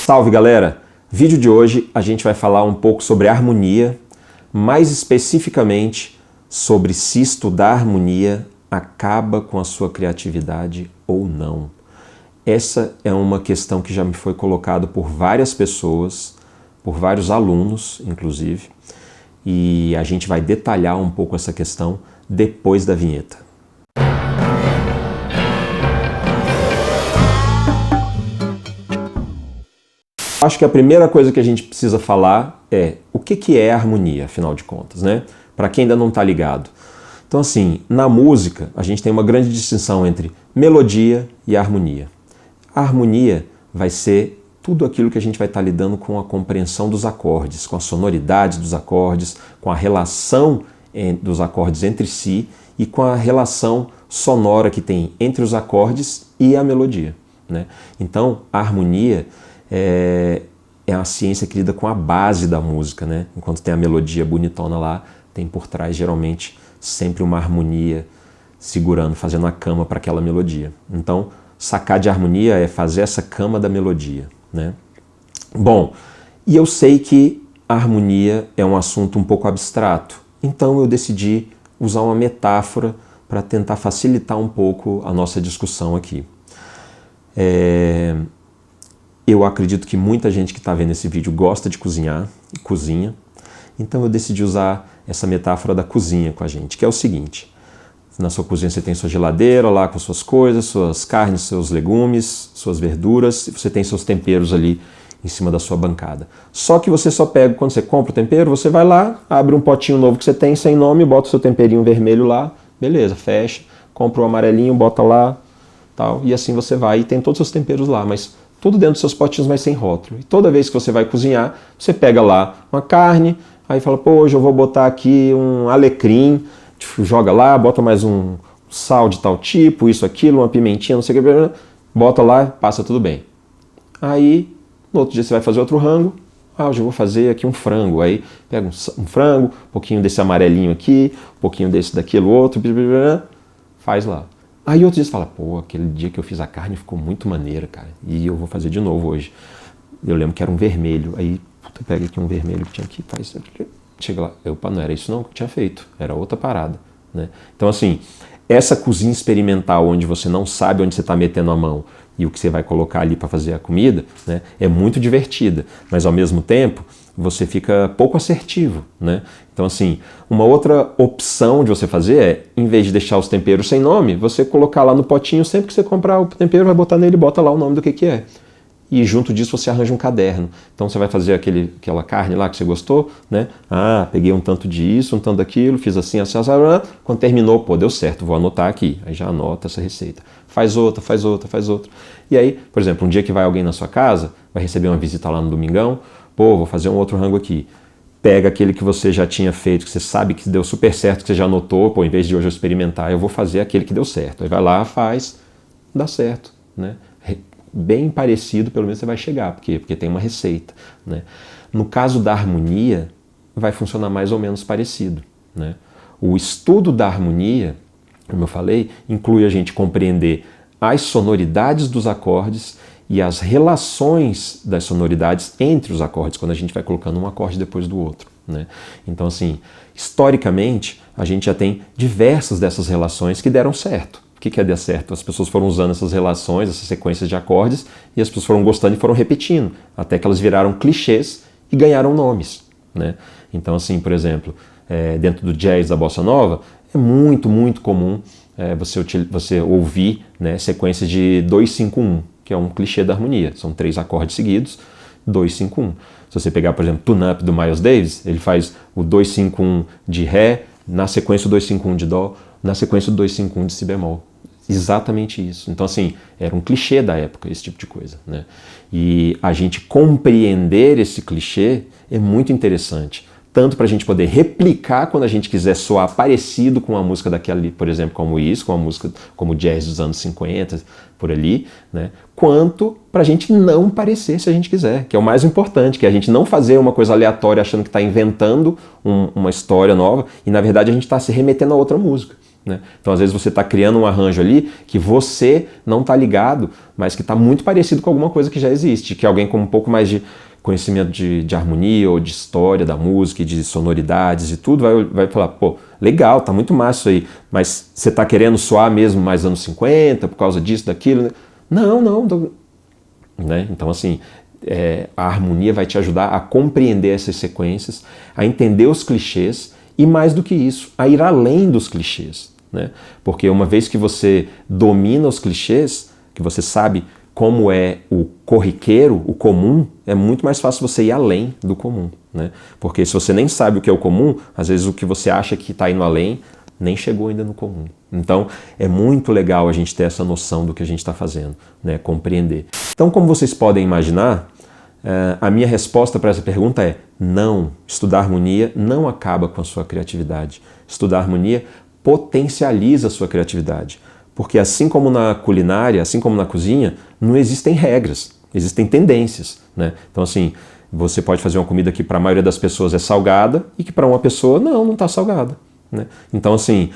Salve galera! Vídeo de hoje a gente vai falar um pouco sobre harmonia, mais especificamente sobre se estudar harmonia acaba com a sua criatividade ou não. Essa é uma questão que já me foi colocada por várias pessoas, por vários alunos inclusive, e a gente vai detalhar um pouco essa questão depois da vinheta. Acho que a primeira coisa que a gente precisa falar é o que é harmonia, afinal de contas, né? Para quem ainda não está ligado. Então assim, na música a gente tem uma grande distinção entre melodia e harmonia. A harmonia vai ser tudo aquilo que a gente vai estar lidando com a compreensão dos acordes, com a sonoridade dos acordes, com a relação dos acordes entre si e com a relação sonora que tem entre os acordes e a melodia, né? Então a harmonia é a ciência que lida com a base da música, né? Enquanto tem a melodia bonitona lá, tem por trás geralmente sempre uma harmonia segurando, fazendo a cama para aquela melodia. Então, sacar de harmonia é fazer essa cama da melodia, né? Bom, e eu sei que a harmonia é um assunto um pouco abstrato, então eu decidi usar uma metáfora para tentar facilitar um pouco a nossa discussão aqui. Eu acredito que muita gente que está vendo esse vídeo gosta de cozinhar e cozinha, então eu decidi usar essa metáfora da cozinha com a gente, que é o seguinte: na sua cozinha você tem sua geladeira lá com suas coisas, suas carnes, seus legumes, suas verduras, e você tem seus temperos ali em cima da sua bancada. Só que você só pega, quando você compra o tempero, você vai lá, abre um potinho novo que você tem sem nome, bota o seu temperinho vermelho lá, beleza, fecha, compra o amarelinho, bota lá, tal, e assim você vai e tem todos os seus temperos lá, mas tudo dentro dos seus potinhos, mas sem rótulo. E toda vez que você vai cozinhar, você pega lá uma carne, aí fala, pô, hoje eu vou botar aqui um alecrim, joga lá, bota mais um sal de tal tipo, isso, aquilo, uma pimentinha, não sei o que, bota lá, passa tudo bem. Aí, no outro dia você vai fazer outro rango, hoje eu vou fazer aqui um frango, aí pega um frango, um pouquinho desse amarelinho aqui, um pouquinho desse daquilo outro, faz lá. Aí outro dia você fala, pô, aquele dia que eu fiz a carne ficou muito maneira, cara, e eu vou fazer de novo hoje. Eu lembro que era um vermelho, aí puta, pega aqui um vermelho que tinha aqui, faz, chega lá, opa, não era isso não que eu tinha feito, era outra parada, né? Então assim, essa cozinha experimental onde você não sabe onde você está metendo a mão e o que você vai colocar ali para fazer a comida, né, é muito divertida, mas ao mesmo tempo você fica pouco assertivo, né? Então assim, uma outra opção de você fazer é, em vez de deixar os temperos sem nome, você colocar lá no potinho, sempre que você comprar o tempero, vai botar nele, bota lá o nome do que é. E junto disso você arranja um caderno. Então você vai fazer aquela carne lá que você gostou, né? Ah, peguei um tanto disso, um tanto daquilo, fiz assim, assim, assim, quando terminou, pô, deu certo, vou anotar aqui. Aí já anota essa receita. Faz outra, faz outra, faz outra. E aí, por exemplo, um dia que vai alguém na sua casa, vai receber uma visita lá no domingão, pô, vou fazer um outro rango aqui. Pega aquele que você já tinha feito, que você sabe que deu super certo, que você já anotou, pô, em vez de hoje eu experimentar, eu vou fazer aquele que deu certo. Aí vai lá, faz, dá certo, né? Bem parecido, pelo menos você vai chegar. Por quê? Porque tem uma receita, né? No caso da harmonia, vai funcionar mais ou menos parecido, né? O estudo da harmonia, como eu falei, inclui a gente compreender as sonoridades dos acordes e as relações das sonoridades entre os acordes, quando a gente vai colocando um acorde depois do outro, né? Então assim, historicamente, a gente já tem diversas dessas relações que deram certo. O que é dar certo? As pessoas foram usando essas relações, essas sequências de acordes, e as pessoas foram gostando e foram repetindo, até que elas viraram clichês e ganharam nomes, né? Então assim, por exemplo, dentro do jazz da bossa nova, é muito, muito comum você ouvir, né, sequências de 2-5-1, que é um clichê da harmonia. São 3 acordes seguidos, 2-5-1. Se você pegar, por exemplo, Tune Up do Miles Davis, ele faz o 2-5-1 de Ré, na sequência o 2-5-1 de Dó, na sequência o 2-5-1 de Si bemol. Exatamente isso. Então assim, era um clichê da época, esse tipo de coisa, né? E a gente compreender esse clichê é muito interessante. Tanto para a gente poder replicar quando a gente quiser soar parecido com a música daquela ali, por exemplo, como isso, com a música como jazz dos anos 50, por ali, né? Quanto para a gente não parecer se a gente quiser, que é o mais importante, que é a gente não fazer uma coisa aleatória achando que está inventando uma história nova e na verdade a gente está se remetendo a outra música. né? Então às vezes você está criando um arranjo ali que você não está ligado, mas que está muito parecido com alguma coisa que já existe, que alguém com um pouco mais de conhecimento de harmonia ou de história da música, de sonoridades e tudo, vai falar, pô, legal, tá muito massa isso aí, mas você tá querendo soar mesmo mais anos 50 por causa disso, daquilo? Né? Não. Né? Então assim, a harmonia vai te ajudar a compreender essas sequências, a entender os clichês e mais do que isso, a ir além dos clichês. Né? Porque uma vez que você domina os clichês, que você sabe como é o corriqueiro, o comum, é muito mais fácil você ir além do comum. Né? Porque se você nem sabe o que é o comum, às vezes o que você acha que está indo além nem chegou ainda no comum. Então é muito legal a gente ter essa noção do que a gente está fazendo, né? Compreender. Então, como vocês podem imaginar, a minha resposta para essa pergunta é não. Estudar harmonia não acaba com a sua criatividade. Estudar harmonia potencializa a sua criatividade. Porque assim como na culinária, assim como na cozinha, não existem regras, existem tendências. Né? Então assim, você pode fazer uma comida que para a maioria das pessoas é salgada e que para uma pessoa não está salgada. Né? Então assim,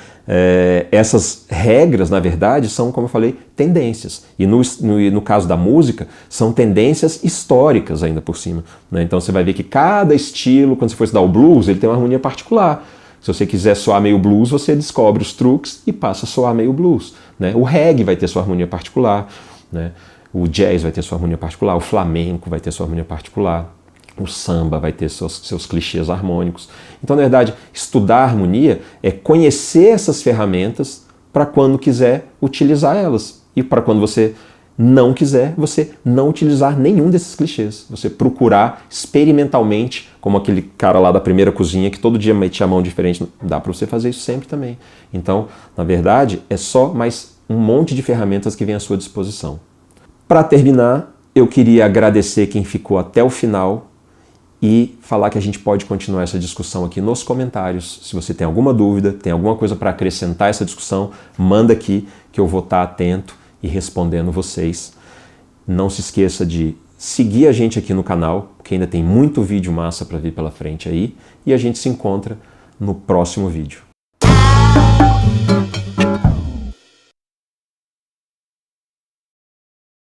essas regras na verdade são, como eu falei, tendências. E no caso da música, são tendências históricas ainda por cima. Né? Então você vai ver que cada estilo, quando você for estudar o blues, ele tem uma harmonia particular. Se você quiser soar meio blues, você descobre os truques e passa a soar meio blues. Né? O reggae vai ter sua harmonia particular, né? O jazz vai ter sua harmonia particular, o flamenco vai ter sua harmonia particular, o samba vai ter seus clichês harmônicos. Então, na verdade, estudar harmonia é conhecer essas ferramentas para quando quiser utilizar elas. E para quando você não quiser, você não utilizar nenhum desses clichês. Você procurar experimentalmente, como aquele cara lá da primeira cozinha que todo dia metia a mão diferente, dá para você fazer isso sempre também. Então, na verdade, é só mais um monte de ferramentas que vem à sua disposição. Para terminar, eu queria agradecer quem ficou até o final e falar que a gente pode continuar essa discussão aqui nos comentários. Se você tem alguma dúvida, tem alguma coisa para acrescentar essa discussão, manda aqui que eu vou estar atento e respondendo vocês. Não se esqueça de seguir a gente aqui no canal, porque ainda tem muito vídeo massa para vir pela frente aí, e a gente se encontra no próximo vídeo.